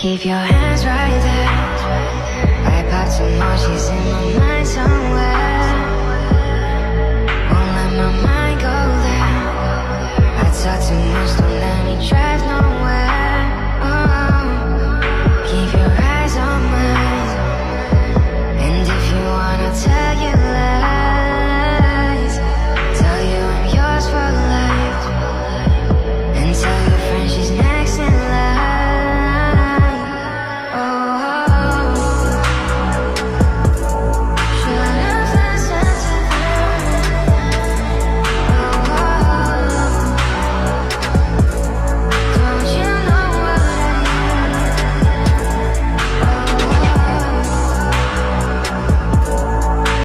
Keep your hands right there. I pop some more, she's in my mind somewhere. Won't let my mind go there. I talk too much, don't let me try.